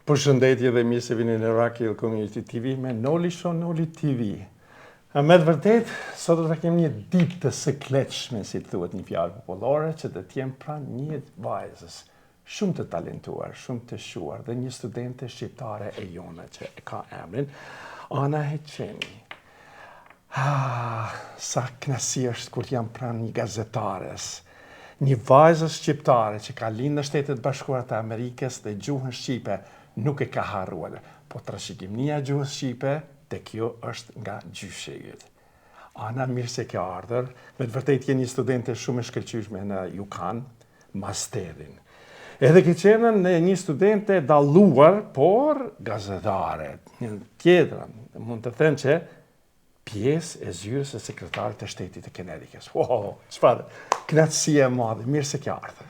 Përshëndetje dhe mirë se vini në Rockhill Community TV me Noli Show Noli TV. Me të vërtet, sot do të kemi një ditë të sekletshme, si thuhet një fjalë popullore, që do të jem pranë një vajzës shumë të talentuar, shumë të shuar dhe një studente shqiptare e jona që e ka emrin Ana Heqeni. Sa kënaqësi është kur jam pranë një gazetares, një vajzës shqiptare që ka lindë në Shtetet Bashkuara të Amerikës dhe gjuhën shqipe nuk e ka harruar, po trashëgimia e gjuhës shqipe te kjo është nga gjyshe yt. Ana, mirë se ke ardhur. Me të vërtetë je një studente shumë e shkëlqyeshme në UCAN, masterin. Edhe ke qenë në një studente dalluar, por gazetare. Një tjetër, mund të them që pjesë e zyrës së sekretarit të shtetit të Connecticut. Wow, çfarë kënaqësi e madhe. Mirë se ke ardhur.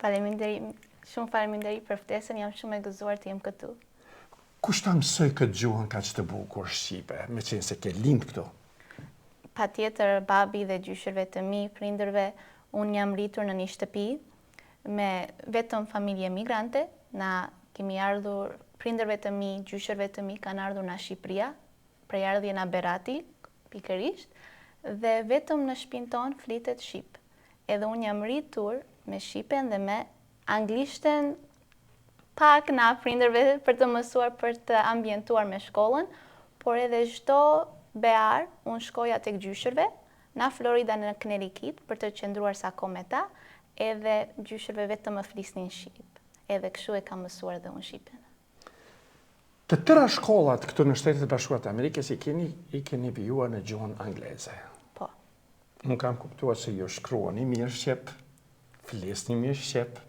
Faleminderit, shumë faleminderit për ftesën, jam shumë e gëzuar të jem këtu. Kush ta mësoi këtë gjuhën kaq të bukur shqipe, me qenë se ke lind këtu? Patjetër babi dhe gjyshërve të mi, prindërve, unë jam rritur në një shtëpi me vetëm familje migrante, na kemi ardhur, prindërve të mi, gjyshërve të mi kanë ardhur në Shqipëria, prej ardhje në Berati, pikërisht, dhe vetëm në shtëpinë tonë flitet shqip. Edhe unë jam rritur me shqipen dhe me anglishten pak na prindërve për të mësuar, për të ambientuar me shkollën, por edhe çdo bear unë shkoja tek gjyshërve, na Florida në Connecticut për të qëndruar sa kohë me ta, edhe gjyshërve vetëm më flisnin shqip. Edhe kështu e kam mësuar edhe unë shqipen. Të tëra shkollat këtu në Shtetet Bashkuara të Amerikës i keni vijuar në gjuhën angleze. Po. Unë kam kuptuar se ju shkruani mirë shqip, flisni mirë shqip.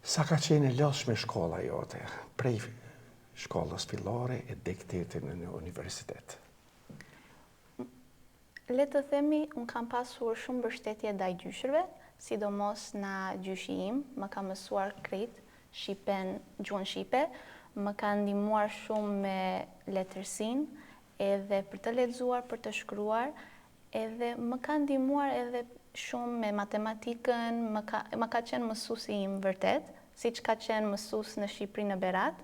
Sa ka qenë e lodhshme shkolla jote, prej shkollës fillore e deri tjetër në universitet? Le të themi, unë kam pasur shumë mbështetje ndaj gjyshërve, sidomos në gjyshi im, më ka mësuar krejt shqipen, gjuhën shqipe, më ka ndihmuar shumë me letërsinë, edhe për të lexuar, për të shkruar, edhe më ka ndihmuar edhe shumë me matematikën, më ka qenë mësuesi im vërtet, siç ka qenë mësues në Shqipëri në Berat,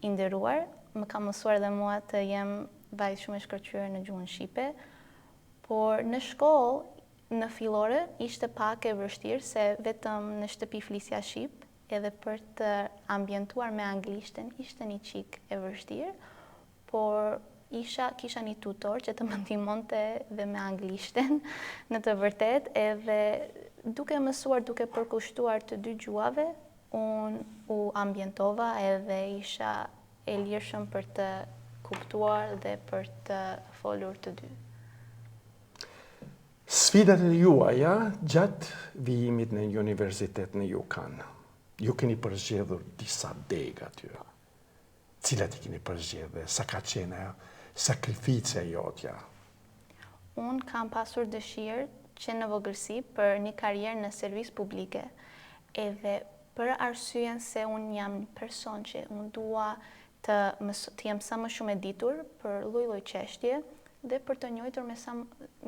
i nderuar, më ka mësuar edhe mua të jem vajzë shumë e shkëlqyer në gjuhën shqipe, por në shkollë, në fillore, ishte pak e vështirë se vetëm në shtëpi flisja shqip, edhe për të ambientuar me anglishten ishte një çik e vështirë, por kisha një tutor që të më ndihmonte dhe me anglishten në të vërtet, edhe duke mësuar, duke përkushtuar të dy gjuhave, unë u ambientova edhe isha e lirshëm për të kuptuar dhe për të folur të dy. Sfidat e juaja gjatë vijimit në universitet në UCAN. Ju keni përzgjedhur disa dega aty. Cilat i keni përzgjedhur? Sa ka qenë sakrifica jotja? Unë kam pasur dëshirë që në vogëlsi për një karrierë në servis publike, edhe për arsyeën se unë jam një person që unë dua të jem sa më shumë e ditur për lloj-lloj çështje dhe për të njohur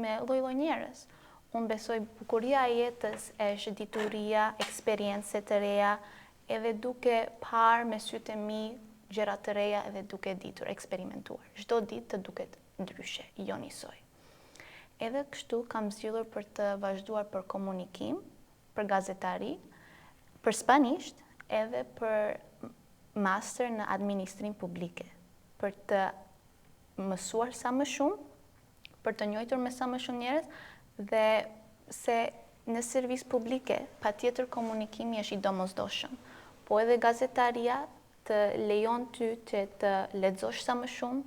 me lloj-lloj njerëz. Unë besoj bukuria e jetës është dituria, eksperiencë të reja, edhe duke parë me sytë e mi gjëra të reja edhe duke ditur, eksperimentuar. Çdo ditë të duket ndryshe, jo njësoj. Edhe kështu kam zgjedhur për të vazhduar për komunikim, për gazetari, për spanisht, edhe për master në administrim publike, për të mësuar sa më shumë, për të njohur me sa më shumë njerëz, dhe se në servis publike, patjetër komunikimi është i domosdoshëm, po edhe gazetaria të lejon ty që të lexosh sa më shumë,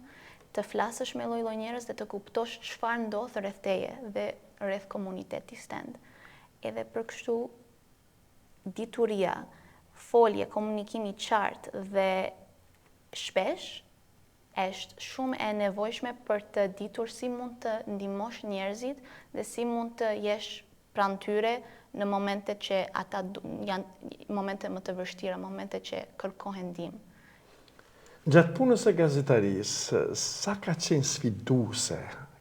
të flasësh me lloj-lloj njerëz dhe të kuptosh çfarë ndodh rreth teje dhe rreth komunitetit tënd. Edhe për kështu dituria, folje, komunikimi i qartë dhe shpesh është shumë e nevojshme për të ditur si mund të ndihmosh njerëzit dhe si mund të jesh pranë tyre në momente që ata janë momente më të vështira, momente që kërkohen ndihmë. Gjatë punës së gazetarisë, sa ka qenë sfiduese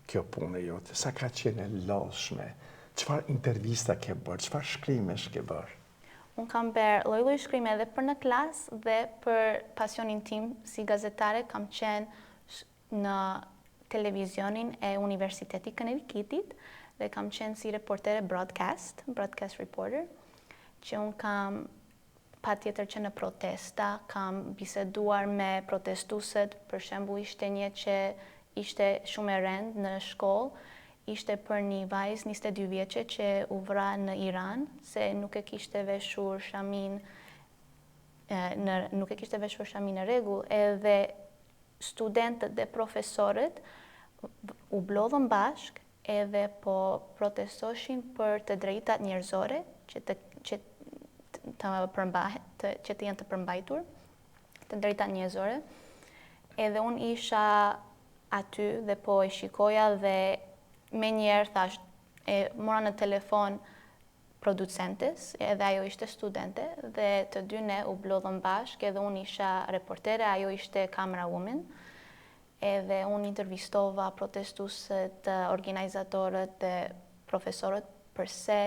kjo punë jote? Sa ka qenë e lodhshme? Çfarë intervista ke bërë? Çfarë shkrimesh ke bërë? Unë kam bërë lloj-lloj shkrime edhe për në klasë dhe për pasionin tim si gazetare kam qenë në televizionin e Universitetit Connecticutit dhe kam qenë si reportere broadcast reporter, që unë kam patjetër që në protesta kam biseduar me protestuesit, për shembull ishte një që ishte shumë e rëndë në shkollë, ishte për një vajzë 22 vjeçe që u vra në Iran se nuk e kishte veshur shamin në rregull, edhe studentët dhe profesorët u blodhën bashk edhe po protestoshin për të drejtat njerëzore që të jenë të përmbajtur, të drejtat njerëzore. Edhe unë isha aty dhe po e shikoja dhe me njerë thash, mora në telefon producentes, edhe ajo ishte studente, dhe të dy ne u blodhëm bashk, edhe unë isha reportere, ajo ishte camera woman, edhe unë intervistova protestuesit, organizatorët dhe profesorët përse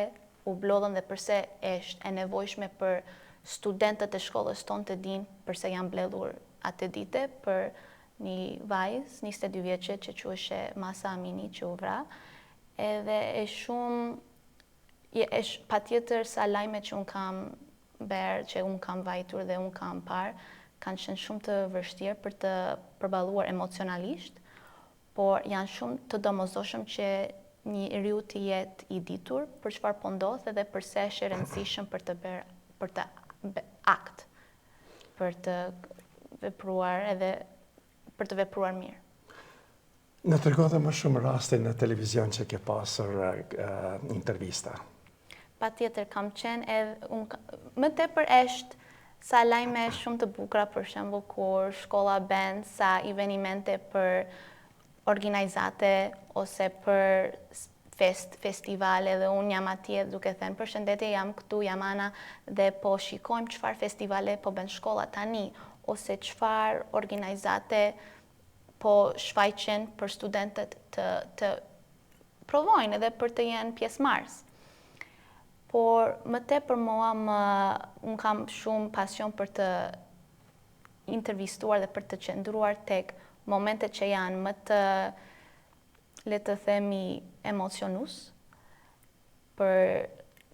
u blodhën dhe përse është e nevojshme për studentët e shkollës tonë të dinë përse janë mbledhur atë dite për një vajzë 22 vjeçe që quheshe Mahsa Amini që u vra, edhe patjetër sa lajme që unë kam bërë, që unë kam vajtur dhe unë kam parë, kanë qenë shumë të vështirë për të përballuar emocionalisht, por janë shumë të domosdoshëm që një riu të jetë i ditur për çfarë po ndodh edhe përse është e rëndësishëm për të akt, për të vepruar edhe për të vepruar mirë. Në tregote më shumë raste në televizion që ke pasur intervista? Patjetër kam qenë edhe më tepër është sa lajme shumë të bukura, për shembull kur shkolla bën sa evenimente për organizate ose për festivale dhe unë jam atje duke thënë përshëndetje, jam këtu, jam Ana dhe po shikojmë çfarë festivale po bën shkolla tani ose çfarë organizate po shfaqen për studentët të provojnë edhe për të jenë pjesëmarrës. Por më tepër unë kam shumë pasion për të intervistuar dhe për të qëndruar tek momentet që janë më të, le të themi, emocionus për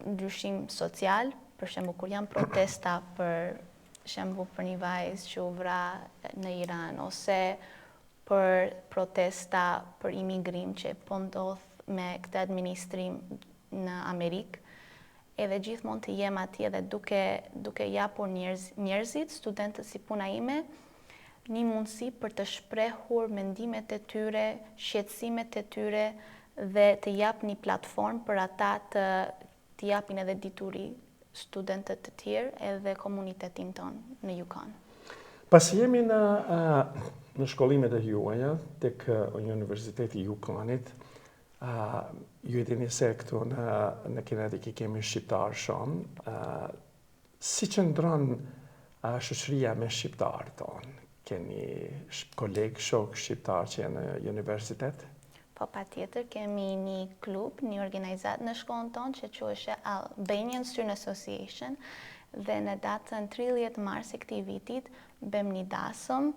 ndryshim social, për shembull kur janë protesta për shembull për një vajzë që u vra në Iran, ose për protesta për imigrim që po ndodh me këtë administrim në Amerikë, edhe gjithmonë të jem atje dhe duke japur njerëzit, studentët si puna ime, një mundësi për të shprehur mendimet e tyre, shqetësimet e tyre dhe të jap një platformë për ata të japin edhe dituri studentët të tjerë edhe komunitetin tonë në Yukon. Pasi jemi në shkollimet e juaja, tek Universiteti Yukonit, ju e dini se këtu në Connecticut kemi shqiptarë shumë, si qëndron shoqëria me shqiptarë tonë? Keni kolegë, shok shqiptarë që janë në universitet? Po patjetër, kemi një klub, një organizat në shkollën tonë që quheshe Albanian Student Association dhe në datën 30 mars e këtij vitit bëm një dasëm,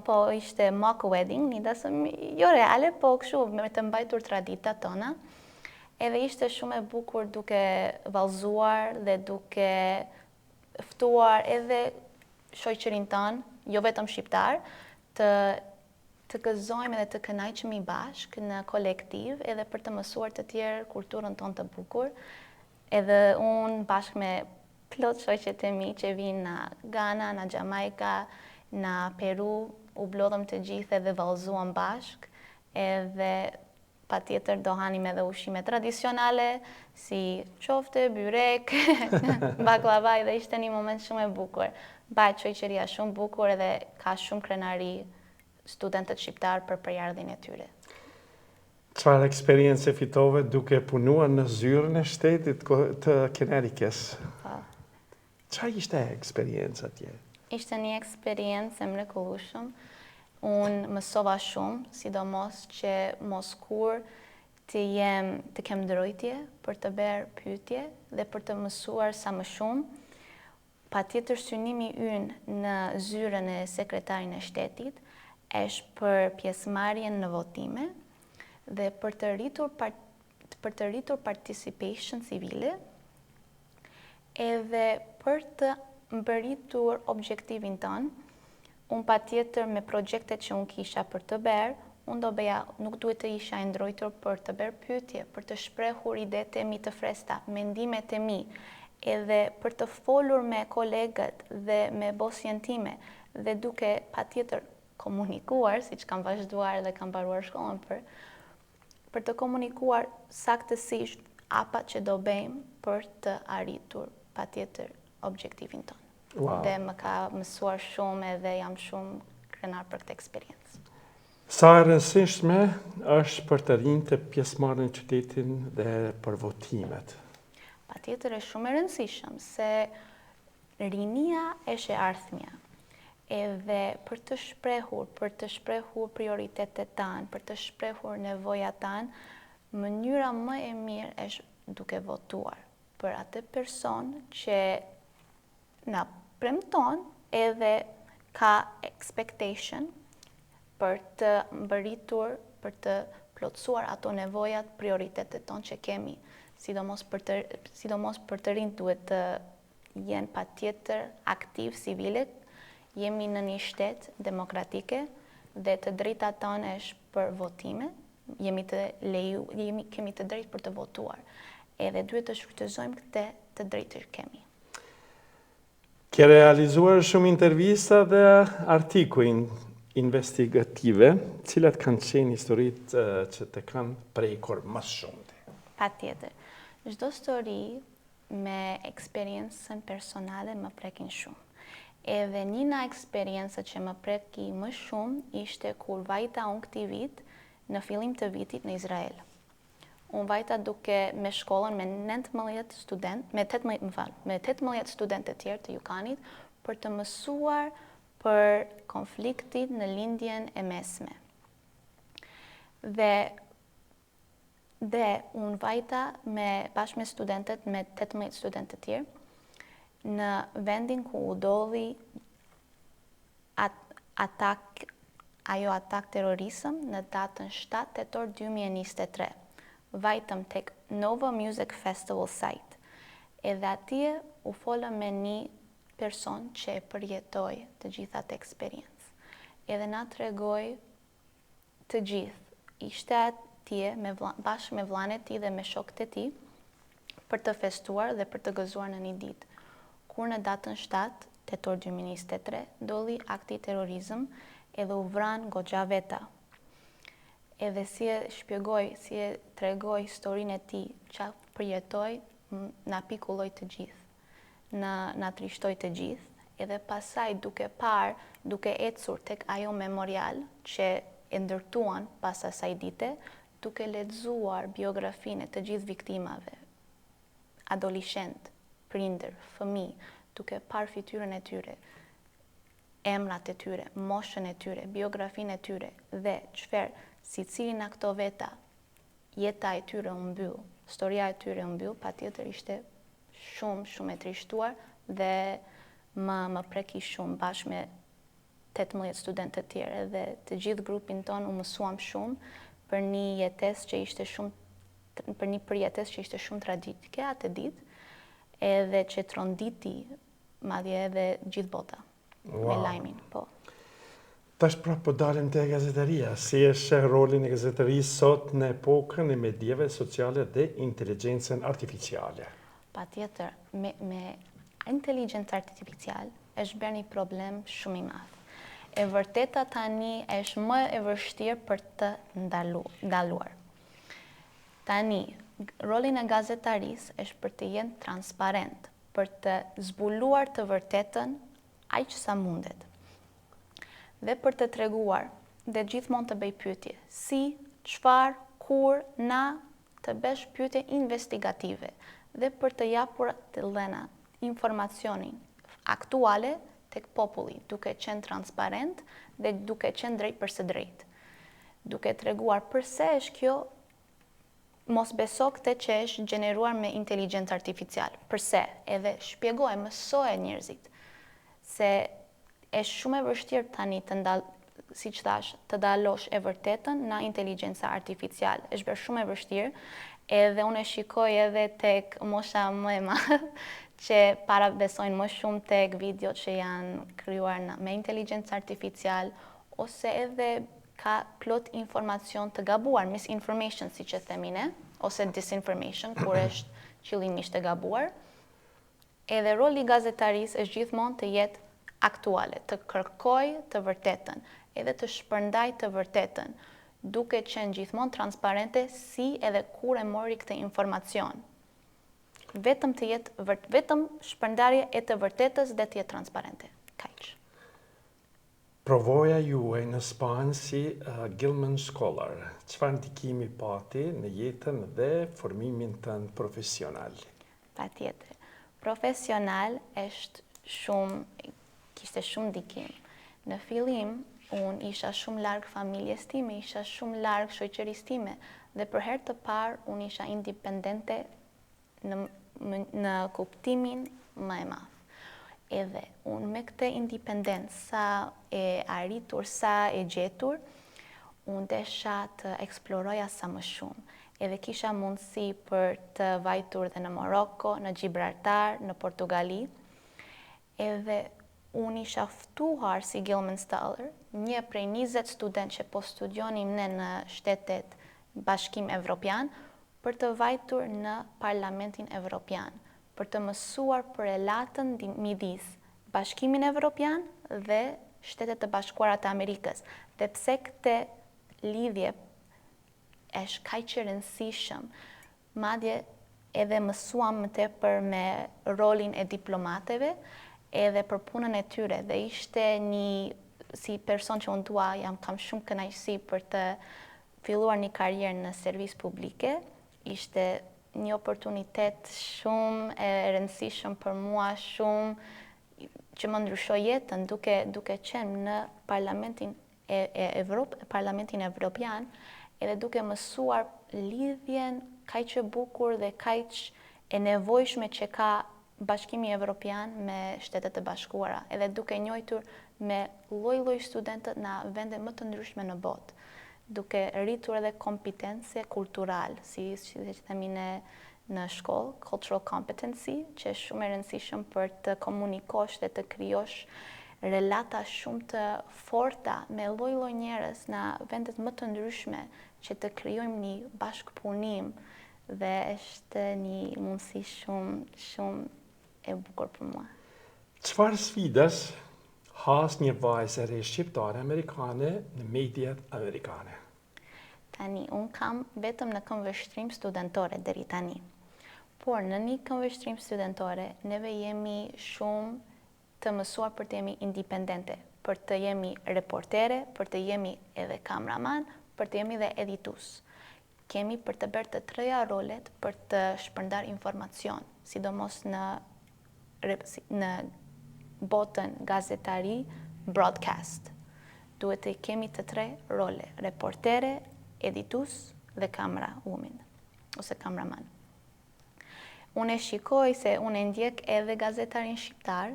po ishte mock wedding, një dasëm jo reale, po kështu me të mbajtur traditat tona. Edhe ishte shumë e bukur duke vallëzuar dhe duke ftuar edhe shoqërinë tonë, jo vetëm shqiptar, të gëzojmë edhe të kënaqemi bashkë në kolektiv edhe për të mësuar të tjerë kulturën tonë të bukur. Edhe unë bashkë me plot shoqet e mi që vinë në Ghana, në Jamaica, në Peru, u blodhëm të gjithë edhe vallëzuam bashkë, edhe patjetër do hanim edhe ushqime tradicionale si qofte, byrek, baklava, dhe ishte një moment shumë e bukur. Bëhet shoqëria shumë bukur edhe ka shumë krenari studentët shqiptarë për përjardhjen e tyre. Çfarë eksperiencë fitove duke punuar në zyrën e shtetit të Connecticut? Çfarë ishte eksperiencë atje? Ishte një eksperiencë e mrekullueshme. Unë mësova shumë, sidomos që mos kur të kem ndërrojtje, për të bërë pyetje dhe për të mësuar sa më shumë. Patjetër synimi ynë në zyrën e sekretarin e shtetit është për pjesëmarrjen në votime dhe për të rritur participation civile edhe për të mbërritur objektivin tonë. Unë patjetër me projektet që unë kisha për të bërë, unë do beja, nuk duhet të isha ndrojtur për të bërë pyetje, për të shprehur idetë e mi të freskëta, mendimet e mi, edhe për të folur me kolegët dhe me bosjen time, dhe duke patjetër komunikuar, siç kam vazhduar dhe kam mbaruar shkollën për të komunikuar saktësisht apat që do bëjmë për të arritur patjetër objektivin tonë. Wow. Dhe më ka mësuar shumë edhe jam shumë krenar për këtë eksperiencë. Sa e rëndësishme është për të rinjtë të pjesëmarrin në qytetin dhe për votimet? Patjetër është shumë e rëndësishëm se rinia është e ardhmja. Edhe për të shprehur prioritetet tanë, për të shprehur nevojat tanë, mënyra më e mirë është duke votuar për atë person që na premton edhe ka expectation për të mbërritur, për të plotësuar ato nevojat, prioritetet tonë që kemi. Sidomos për të rinjtë duhet të jenë patjetër aktiv civile, jemi në një shtet demokratike dhe të drejtat tonë është për votime, kemi të drejtë për të votuar. Edhe duhet të shfrytëzojmë këtë të drejtë që kemi. Ke realizuar shumë intervista dhe artikuj investigative, cilat kanë qenë historitë që të kanë prekur më shumë? Patjetër. Çdo histori me eksperiencën personale më prekin shumë. Edhe njëna eksperiencë që më preki më shumë ishte kur vajta unë këtij vit në fillim të vitit në Izrael. Unë vajta duke me shkollën me 18 student të tjerë të Jukanit për të mësuar për konfliktit në lindjen e mesme. Dhe unë vajta bashkë me studentet, me 18 studentë të tjerë, në vendin ku u ndodhi atak terrorizëm në datën 7 tetor 2023. Vajtëm tek Nova Music Festival site. Edhe atje u folëm me një person që e përjetoi të gjitha të eksperiencë. Edhe na tregoi të gjithë. Ishte atje bashkë me vllain e tij dhe me shokët e tij për të festuar dhe për të gëzuar në një ditë. Kur në datën 7 tetor 2023 ndodhi akti terrorizëm edhe u vran goxha veta. Edhe si e shpjegoj, si e tregoj historinë e tij, çfarë përjetoi, na pikulloi të gjithë. Na trishtoi të gjithë, edhe pasaj duke ecur tek ajo memorial që e ndërtuan pas asaj dite, duke lexuar biografinë e të gjithë viktimave, adoleshent, prindër, fëmijë, duke parë fytyrën e tyre, emrat e tyre, moshën e tyre, biografinë e tyre dhe çfarë secili nga këto veta jeta e tyre u mbyll, historia e tyre u mbyll, patjetër ishte shumë e trishtuar dhe më preki shumë bashkë me 18 studentë të tjerë dhe të gjithë grupin tonë u mësuam shumë për një jetesë që ishte shumë tragjike atë ditë edhe që tronditi madje edhe gjithë bota me lajmin. Po. Tash pra po dalim te gazeteria. Si e sheh rolin e gazeterisë sot në epokën e mediave sociale dhe inteligjencën artificiale? Patjetër, me inteligjencë artificial është bërë një problem shumë i madh. E vërteta tani është më e vështirë për të ndaluar. Tani, rolin e gazetarisë është për të jenë transparent, për të zbuluar të vërtetën aq sa mundet. Dhe për të treguar dhe gjithmonë të bëj pyetje, si, çfarë, kur, na të bësh pyetje investigative dhe për të japur të dhëna informacionin aktuale tek populli, duke qenë transparent dhe duke qenë drejt për së drejt. Duke treguar pse është kjo mos beso këtë që është gjeneruar me inteligjencë artificial. Përse? Edhe shpjegoj, mësoje njerëzit. Se është shumë e vështirë tani si që thash, të dalosh e vërtetën nga inteligjenca artificial. Është bërë shumë e vështirë, edhe unë e shikoj edhe tek mosha më e madhe, që para besojnë më shumë tek videot që janë krijuar me inteligjencë artificial, ose edhe ka plot informacion të gabuar, misinformation, si që themi ne, ose disinformation, kur është qëllimisht e gabuar. Edhe roli i gazetarisë është gjithmonë të jetë aktuale, të kërkoj të vërtetën, edhe të shpërndaj të vërtetën, duke qenë gjithmonë transparente si edhe kur e mori këtë informacion. Vetëm vetëm shpërndarje e të vërtetës dhe të jetë transparente. Kaq. Provoja juaj në Spanjë si Gilman Scholar, çfarë ndikimi pati në jetën dhe formimin tënd profesional? Patjetër. Profesional kishte shumë ndikim. Në fillim, unë isha shumë larg familjes time, isha shumë larg shoqërisë time, dhe për herë të parë unë isha independente në kuptimin më e madh. Edhe unë me këtë independencë, sa e arritur, sa e gjetur, unë desha të eksploroja sa më shumë. Edhe kisha mundësi për të vajtur dhe në Moroko, në Gibraltar, në Portugali. Edhe unë isha ftuar si Gilman Scholar, një prej 20 student që po studionim ne në shtetet Bashkim Evropian, për të vajtur në Parlamentin Evropian, për të mësuar për relatën midis Bashkimin Evropian dhe Shtetet e Bashkuara të Amerikës. Dhe pse këtë lidhje është kaq e rëndësishëm, madje edhe mësuam më tepër me rolin e diplomateve, edhe për punën e tyre, dhe ishte si person që unë kam shumë kënaqësi për të filluar një karrierë në servis publike, ishte një oportunitet shumë e rëndësishëm për mua, shumë që më ndryshoi jetën, duke qenë në Parlamentin Evropian, edhe duke mësuar lidhjen kaq e bukur dhe kaq e nevojshme që ka Bashkimi Evropian me Shtetet e Bashkuara, edhe duke njohur me lloj-lloj studentët në vende më të ndryshme në botë, duke rritur edhe kompetencë kulturale, si që themi në shkollë, cultural competency, që është shumë e rëndësishëm për të komunikosh dhe të krijosh relata shumë të forta me lloj-lloj njerëz në vendet më të ndryshme, që të krijojmë një bashkëpunim, dhe është një mundësi shumë e bukur për mua. Çfarë sfidas has një vajzë e re shqiptare amerikane në mediat amerikane? Tani, unë kam vetëm në këmbvështrim studentore deri tani. Por në një këmbvështrim studentore, neve jemi shumë të mësuar për të jemi independente, për të jemi reportere, për të jemi edhe kameraman, për të jemi dhe editus. Kemi për të bërë të treja rolet për të shpërndar informacion, sidomos në botën gazetari, broadcast. Duhet të kemi të tre role, reportere, editus dhe kamera woman, ose kameraman. Unë e shikoj se unë e ndjek edhe gazetarin shqiptar,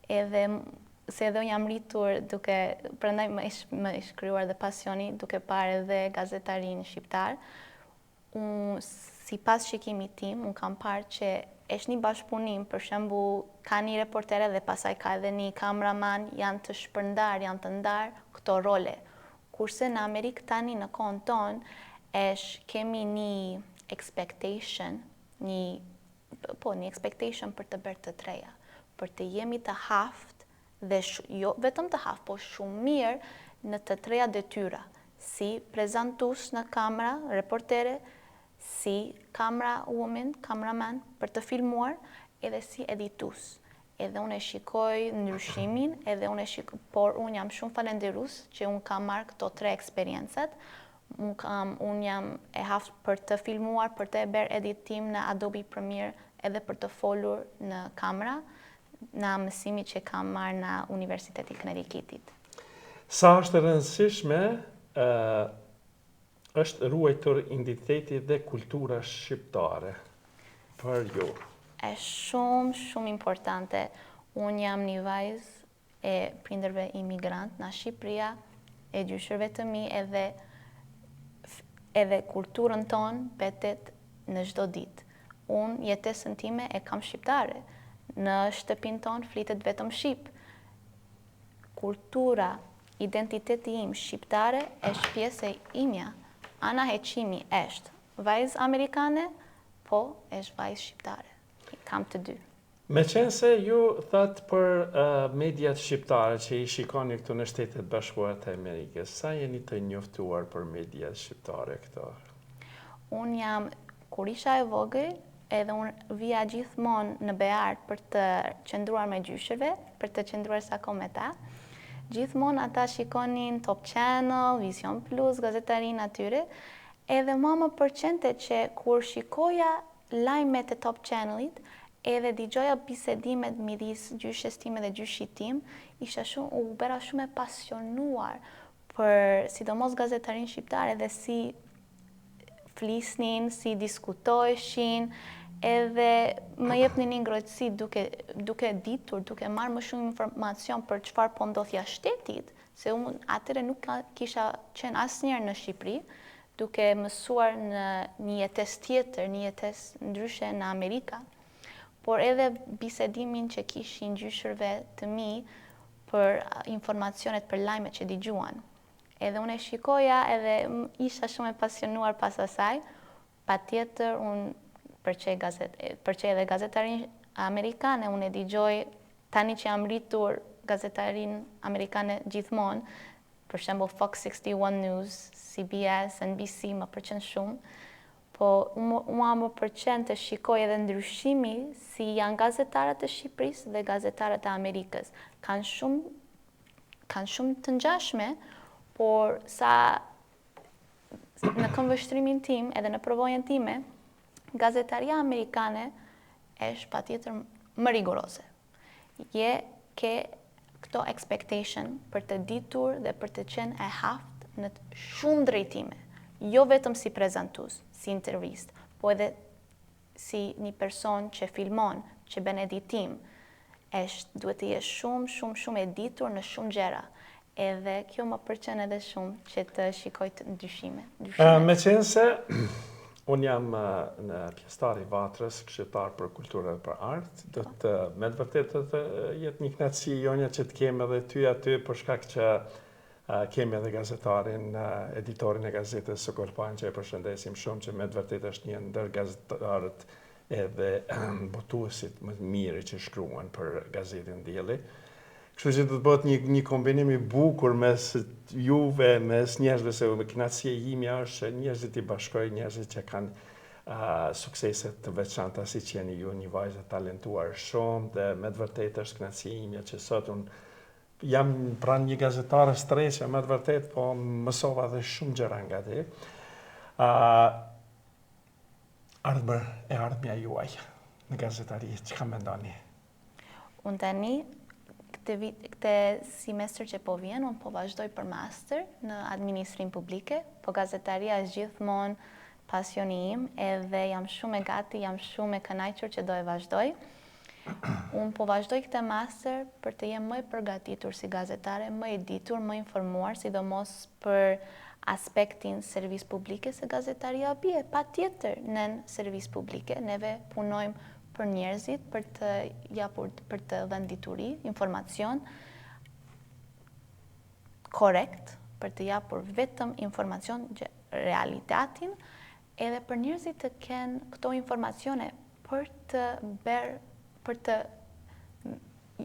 edhe se edhe jam rritur prandaj më ish krijuar dhe pasioni duke parë edhe gazetarin shqiptar. Sipas shikimit tim, unë kam parë që është një bashkëpunim, për shembull, ka një reportere dhe pasaj ka edhe një kameraman, janë të shpërndar, janë të ndar këto role. Kurse në Amerikë tani në kohën tonë, kemi një expectation, një expectation për të bërë të treja, për të jemi të haft, dhe jo vetëm të haft, po shumë mirë në të treja detyra, si prezantues në kamera, reportere, si kamera woman, kameraman, për të filmuar, edhe si editus. Edhe unë e shikoj ndryshimin, por unë jam shumë falenderues që unë kam marrë këto tre eksperiencat. Unë jam e haft për të filmuar, për të bërë editim në Adobe Premiere, edhe për të folur në kamera, në mësimi që kam marrë në Universiteti Connecticutit. Sa është e rëndësishme është ruajtur identiteti dhe kultura shqiptare për ju? Është shumë, shumë importante. Unë jam një vajzë e prindërve imigrant nga Shqipëria, e gjyshërve të mi, edhe kulturën tonë betet në çdo ditë. Unë jetesën time e kam shqiptare. Në shtëpinë tonë flitet vetëm shqip. Kultura, identiteti im shqiptare është pjesë e imja. Ana Heqimi është vajzë amerikane, po është vajzë shqiptare. Kam të dy. Me qenë se ju thatë për mediat shqiptare që i shikoni këtu në Shtetet Bashkuara të Amerikës, sa jeni të njoftuar për mediat shqiptare këto? Unë jam, kur isha e vogël, edhe unë vija gjithmonë në Beart për të qëndruar me gjyshërve, për të qëndruar sa kohë me ta. Gjithmonë ata shikonin Top Channel, Vision Plus, gazetarinë atyre, edhe më përqente që kur shikoja lajmet e Top Channelit, edhe digjoja bisedimet midis gjyshes time dhe gjyshit tim, u bëra shumë e pasionuar për sidomos gazetarin shqiptare dhe si flisnin, si diskutoheshin, edhe më jepnin një ngrohtësi duke ditur, duke marrë më shumë informacion për çfarë po ndodh jashtë shtetit, se unë atëre nuk kisha qenë asnjëherë në Shqipëri, duke mësuar në një jetesë tjetër, një jetesë ndryshe në Amerika. Por edhe bisedimin që kishin gjyshërve të mi për informacionet, për lajmet që dëgjuan. Edhe unë e shikoja edhe isha shumë e pasionuar pas asaj, patjetër unë përqej edhe gazetarin amerikane, unë e dëgjoj tani që jam rritur gazetarin amerikane gjithmonë, për shembull Fox 61 News, CBS, NBC më pëlqen shumë. Po, mua më përqen të shikoj edhe ndryshimi si janë gazetarët e Shqipërisë dhe gazetarët e Amerikës. Kanë shumë të ngjashme, por sa në këmbvështrimin tim edhe në përvojën time, gazetaria amerikane është patjetër më rigoroze. Je ke këto expectation për të ditur dhe për të qenë e haftë në shumë drejtime. Jo vetëm si prezantues, si intervist, po edhe si një person që filmon, që bën editim, duhet të jesh shumë e ditur në shumë gjëra. Edhe kjo më pëlqen edhe shumë që të shikoj të ndryshime. Me qenë se unë jam në pjesëtar i Vatrës, këshilltar për kulturë dhe për art, do të me të vërtetë të jetë një kënaqësi jonja që të kem edhe ty aty për shkak që kemi edhe gazetarin, editorin e gazetës Sokol Pan, që e përshëndesim shumë, që me të vërtet është një ndër gazetarët edhe botuesit më të mirë që shkruan për gazetin Dielli. Kështu që do të bëhet një kombinim i bukur mes juve, mes njerëzve, se kënaqësia ime është që njerëzit i bashkoj, njerëzit që kanë sukseset të veçanta si që jeni ju, një vajzë talentuar shumë, dhe me të vërtet është kënaqësia ime që sot unë jam pranë një gazetare streqe, me të vërtet, po mësova dhe shumë gjëra nga ti. Ardhmja juaj në gazetari, që ka mendoni? Unë tani, këtë semestër që po vjen, unë po vazhdoj për master në administrim publike, po gazetaria është gjithmonë pasioni im, edhe jam shumë e gati, jam shumë e kënaqur që do e vazhdoj. Unë po vazhdoj këtë master për të jem më e përgatitur si gazetare, më e ditur, më informuar, sidomos për aspektin servis publike, se gazetaria bie patjetër në servis publike. Neve punojmë për njerëzit, për të dhënë dituri, informacion korrekt, për të japur vetëm informacion realitatin, edhe për njerëzit të kenë këto informacione për të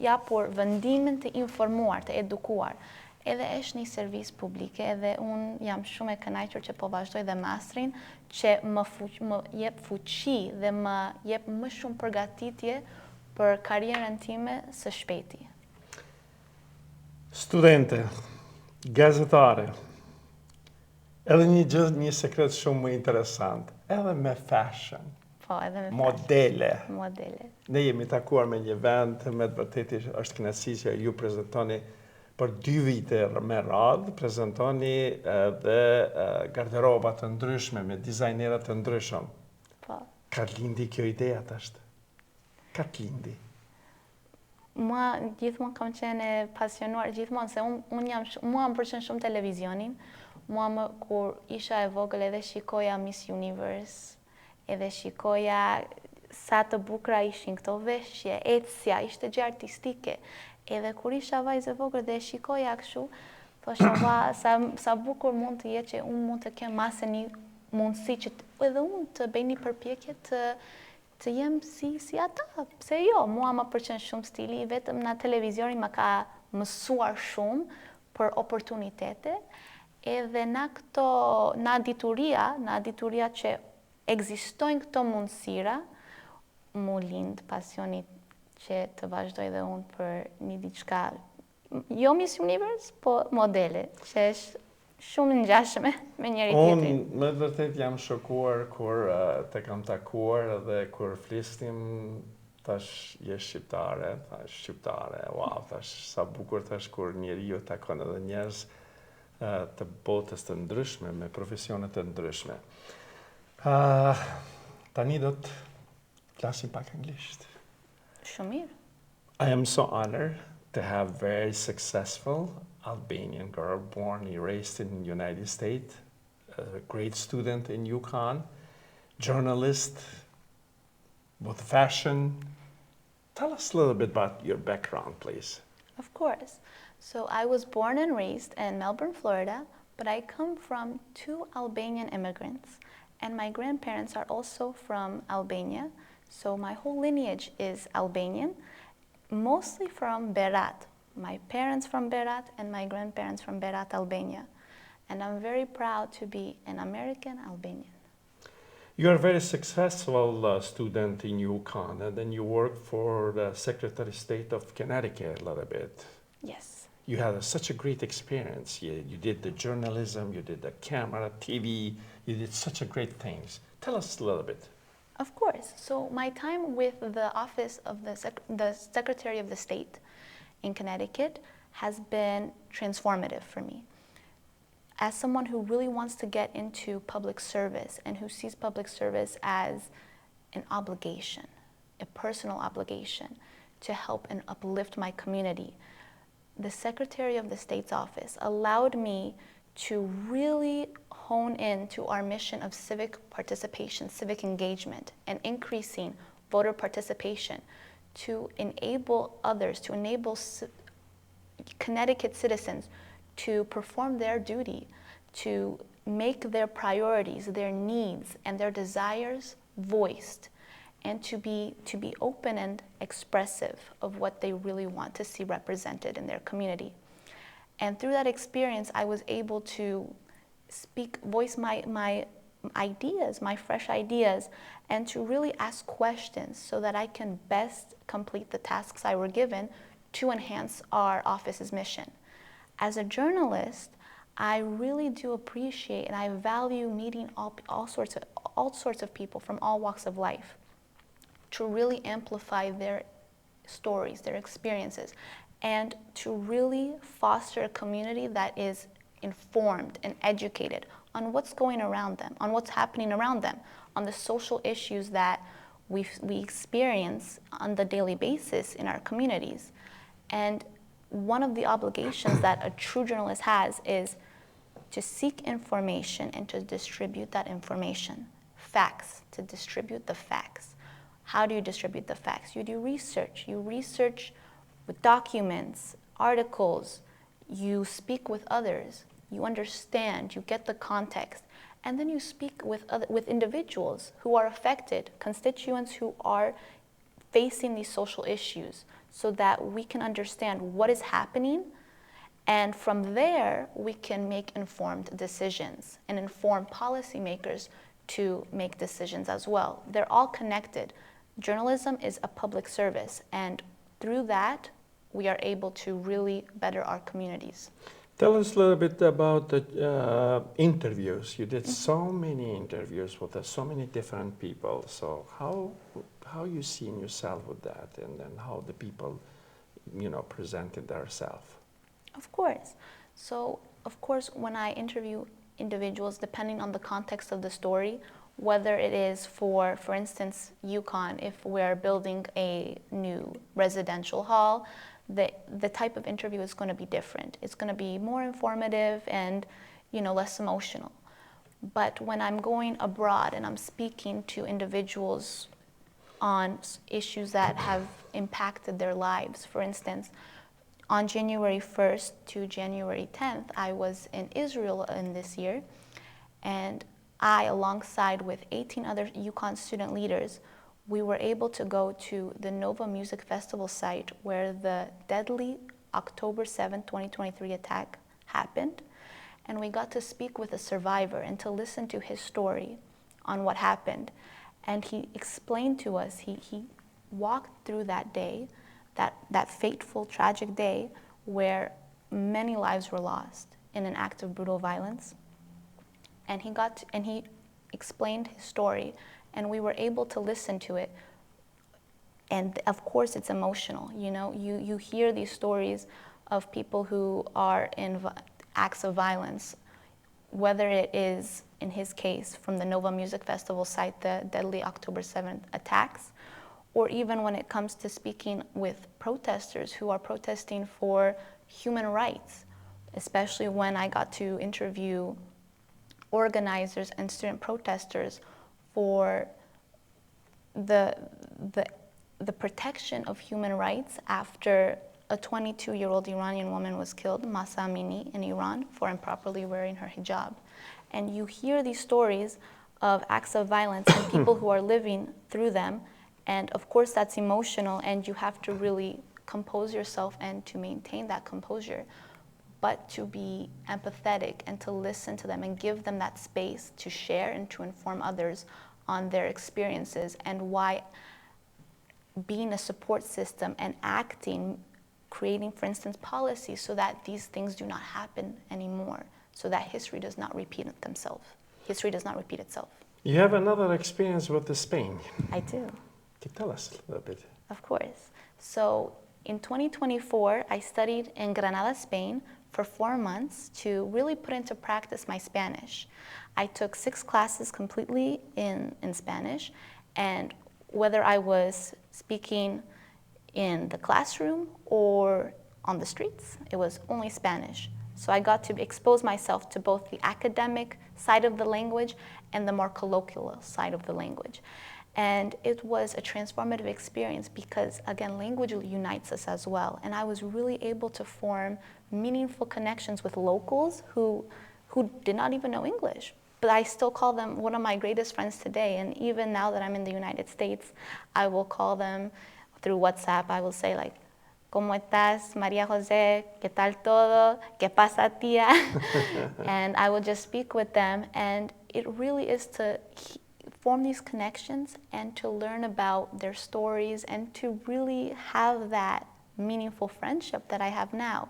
japur vendimin të informuar, të edukuar. Edhe është një servis publike, edhe unë jam shumë e kënaqur që po vazhdoj dhe masterin, që më jep fuqi dhe më jep më shumë përgatitje për karrierën time së shpejti. Studente, gazetare, edhe një sekret shumë më interesant, edhe me fashion, Po, edhe me modele. Modele. Ne jemi takuar me një vend, me të vërtetë është kënaqësi që ju prezentoni për 2 vite me radhë prezentoni dhe garderoba të ndryshme me dizajnera të ndryshëm. Po. Ka lindi kjo ideja është? Ka lindi? Mua gjithmonë kam qenë e pasionuar, gjithmonë se mua më pëlqen shumë televizionin. Kur isha e vogël edhe shikoja Miss Universe, edhe shikoja sa të bukura ishin këto veshje, ecja, ishte gjë artistike. Edhe kur isha vajzë e vogël dhe shikoja kështu, thosha sa bukur mund të jetë që unë mund të kem masë një mundësi që edhe unë të bëj një përpjekje të jem si ata. Pse jo, mua më pëlqen shumë stili, vetëm na televizioni më ka mësuar shumë për oportunitete, edhe na dituria që ekzistojnë këto mundësira, mu lind pasionit që të vazhdoj dhe unë për një diçka, jo Miss Universe, po modele, që është shumë ngjashme me njëri tjetrin. Unë me vërtet jam shokuar kur te kam takuar dhe kur flisnim tash je shqiptare, wow, tash sa bukur tash kur njeriu takon edhe njerëz të botës të ndryshme, me profesione të ndryshme. Tani do të flasim pak anglisht. Shumë mirë. I am so honored to have very successful Albanian girl born and raised in the United States, a great student in UConn, journalist with fashion. Tell us a little bit about your background, please. Of course. So I was born and raised in Melbourne, Florida, but I come from 2 Albanian immigrants, and my grandparents are also from Albania. So my whole lineage is Albanian, mostly from Berat. My parents from Berat and my grandparents from Berat, Albania. And I'm very proud to be an American Albanian. You're a very successful student in UConn, and then you work for the Secretary of State of Connecticut a little bit. Yes. You had such a great experience. You did the journalism, you did the camera, TV, you did such a great things. Tell us a little bit. Of course. So my time with the office of the Secretary of the State in Connecticut has been transformative for me. As someone who really wants to get into public service and who sees public service as an obligation, a personal obligation to help and uplift my community, the Secretary of the State's office allowed me to really hone in to our mission of civic participation, civic engagement, and increasing voter participation to enable others, to enable Connecticut citizens to perform their duty, to make their priorities, their needs, and their desires voiced, and to be open and expressive of what they really want to see represented in their community. And through that experience, I was able to voice my ideas, my fresh ideas, and to really ask questions so that I can best complete the tasks I were given to enhance our office's mission. As a journalist, I really do appreciate and I value meeting all sorts of people from all walks of life to really amplify their stories, their experiences, and to really foster a community that is informed and educated on what's going around them, on what's happening around them, on the social issues that we experience on the daily basis in our communities. And one of the obligations that a true journalist has is to seek information and to distribute that information. Facts, to distribute the facts. How do you distribute the facts? You do research. You research with documents, articles, you speak with others, you understand, you get the context, and then you speak with individuals who are affected, constituents who are facing these social issues, so that we can understand what is happening, and from there we can make informed decisions and inform policymakers to make decisions as well. They're all connected. Journalism is a public service, and through that, we are able to really better our communities. Tell us a little bit about the interviews. You did so many interviews with so many different people. So how you seen yourself with that, and how the people, presented themselves? Of course. So, of course, when I interview individuals, depending on the context of the story, whether it is for instance, Yukon, if we're building a new residential hall, the type of interview is going to be different. It's going to be more informative and, less emotional. But when I'm going abroad and I'm speaking to individuals on issues that have impacted their lives, for instance, on January 1st to January 10th, I was in Israel in this year, and I, alongside with 18 other Yukon student leaders, we were able to go to the Nova Music Festival site where the deadly October 7, 2023 attack happened. And we got to speak with a survivor and to listen to his story on what happened. And he explained to us, he walked through that day, that fateful, tragic day where many lives were lost in an act of brutal violence. And he explained his story, and we were able to listen to it. And of course, it's emotional. You hear these stories of people who are in acts of violence, whether it is, in his case, from the Nova Music Festival site, the deadly October 7th attacks, or even when it comes to speaking with protesters who are protesting for human rights, especially when I got to interview organizers and student protesters for the protection of human rights after a 22-year-old Iranian woman was killed, Mahsa Amini, in Iran for improperly wearing her hijab. And you hear these stories of acts of violence and people who are living through them, and of course that's emotional, and you have to really compose yourself and to maintain that composure, but to be empathetic and to listen to them and give them that space to share and to inform others on their experiences and why being a support system and acting, creating, for instance, policies so that these things do not happen anymore, so that history does not repeat itself. History does not repeat itself. You have another experience with Spain. I do. Can you tell us a little bit? Of course. So in 2024, I studied in Granada, Spain for 4 months to really put into practice my Spanish. I took 6 classes completely in Spanish, and whether I was speaking in the classroom or on the streets, it was only Spanish. So I got to expose myself to both the academic side of the language and the more colloquial side of the language. And it was a transformative experience because, again, language unites us as well. And I was really able to form meaningful connections with locals who did not even know English. But I still call them one of my greatest friends today. And even now that I'm in the United States, I will call them through WhatsApp. I will say like, ¿Cómo estás, María José? ¿Qué tal todo? ¿Qué pasa, tía? And I will just speak with them. And it really is to form these connections and to learn about their stories and to really have that meaningful friendship that I have now.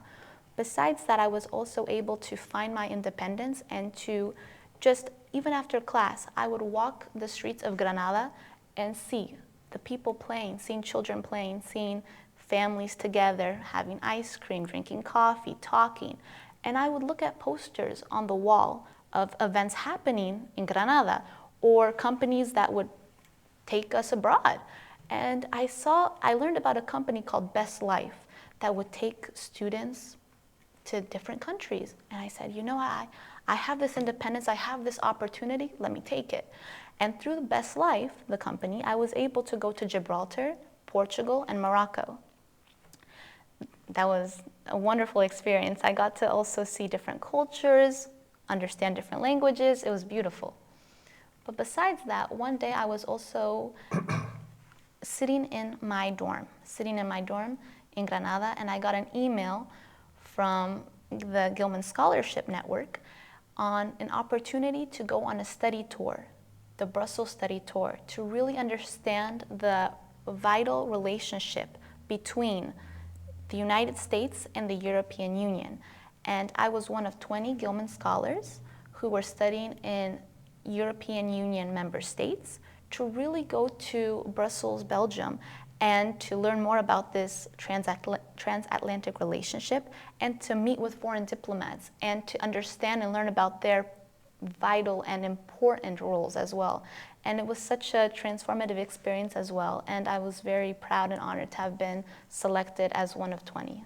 Besides that, I was also able to find my independence and to just, even after class, I would walk the streets of Granada and see the people playing, seeing children playing, seeing families together, having ice cream, drinking coffee, talking. And I would look at posters on the wall of events happening in Granada or companies that would take us abroad. And I learned about a company called Best Life that would take students to different countries. And I said, I have this independence, I have this opportunity, let me take it. And through Best Life, the company, I was able to go to Gibraltar, Portugal, and Morocco. That was a wonderful experience. I got to also see different cultures, understand different languages. It was beautiful. But besides that, one day I was also sitting in my dorm in Granada, and I got an email from the Gilman Scholarship Network on an opportunity to go on a study tour, the Brussels study tour, to really understand the vital relationship between the United States and the European Union. And I was one of 20 Gilman scholars who were studying in European Union member states to really go to Brussels, Belgium, and to learn more about this transatlantic relationship, and to meet with foreign diplomats and to understand and learn about their vital and important roles as well. And it was such a transformative experience as well, and I was very proud and honored to have been selected as one of 20.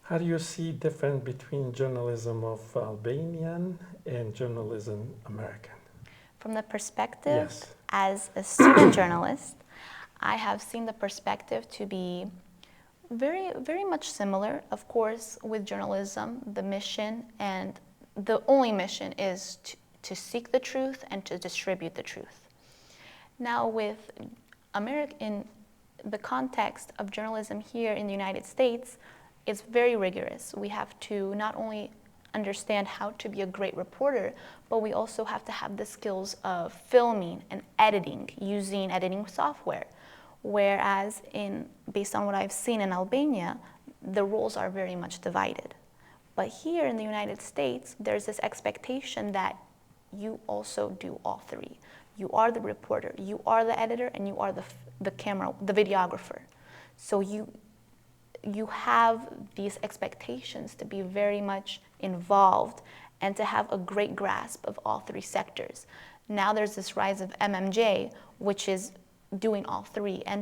How do you see difference between journalism of Albanian and journalism American? From the perspective Yes. as a student journalist, I have seen the perspective to be very, very much similar. Of course, with journalism, the mission and the only mission is to seek the truth and to distribute the truth. Now, with in the context of journalism here in the United States, it's very rigorous. We have to not only understand how to be a great reporter, but we also have to have the skills of filming and editing, using editing software. Whereas based on what I've seen in Albania, the roles are very much divided. But here in the United States, there's this expectation that you also do all three. You are the reporter, you are the editor, and you are the camera, the videographer. So you have these expectations to be very much involved and to have a great grasp of all three sectors. Now there's this rise of MMJ, which is doing all three, and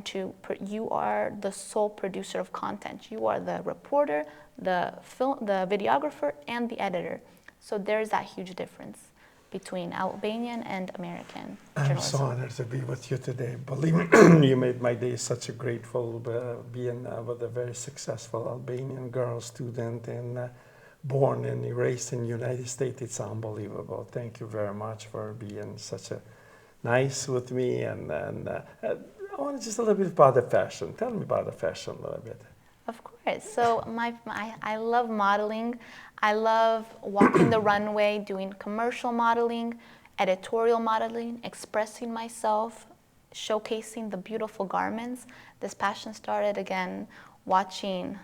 you are the sole producer of content. You are the reporter, the videographer, and the editor. So there's that huge difference between Albanian and American journalism. I'm so honored to be with you today. Believe me, you made my day such a grateful being with a very successful Albanian girl student and born and raised in the United States. It's unbelievable. Thank you very much for being such a nice with me. And I want just a little bit about the fashion. Tell me about the fashion a little bit. Of course. So I love modeling. I love walking the runway, doing commercial modeling, editorial modeling, expressing myself, showcasing the beautiful garments. This passion started again watching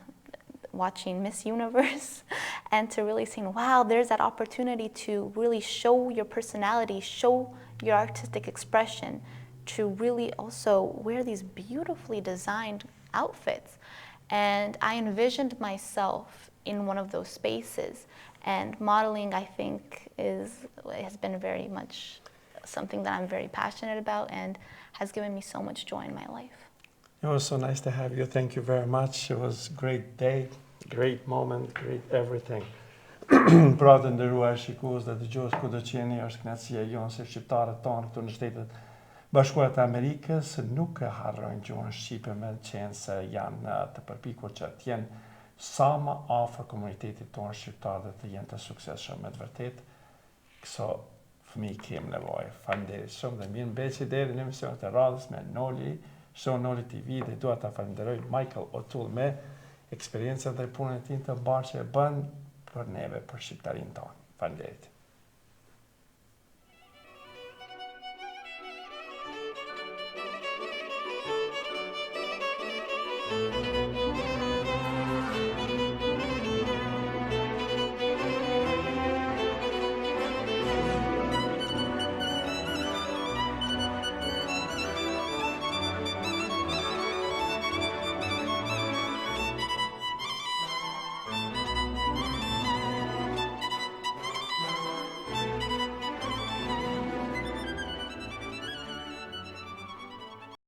Miss Universe and to really seeing, wow, there's that opportunity to really show your personality, show your artistic expression, to really also wear these beautifully designed outfits. And I envisioned myself in one of those spaces. And modeling, I think, has been very much something that I'm very passionate about and has given me so much joy in my life. It was so nice to have you. Thank you very much. It was a great day, great moment, great everything. Pra të nderuar shikues dhe dëgjues ku do qeni, është kënaqësia jonë se shqiptarët tonë këtu në Shtetet Bashkuara të Amerikës nuk e harrojnë gjuhën shqipe, me qenë se janë të përpikur që të jenë sa më afër komunitetit tonë shqiptar dhe të jenë të suksesshëm. Me të vërtet, këso fëmijë kemë nevojë. Faleminderit shumë dhe mirë mbetje deri në emisionet e radhës me Noli TV dhe dua ta falenderoj Michael O'Toole me eksperiencën dhe punën e tij të mbarë që e bën për neve, për shqiptarinë tonë. Faleminderit.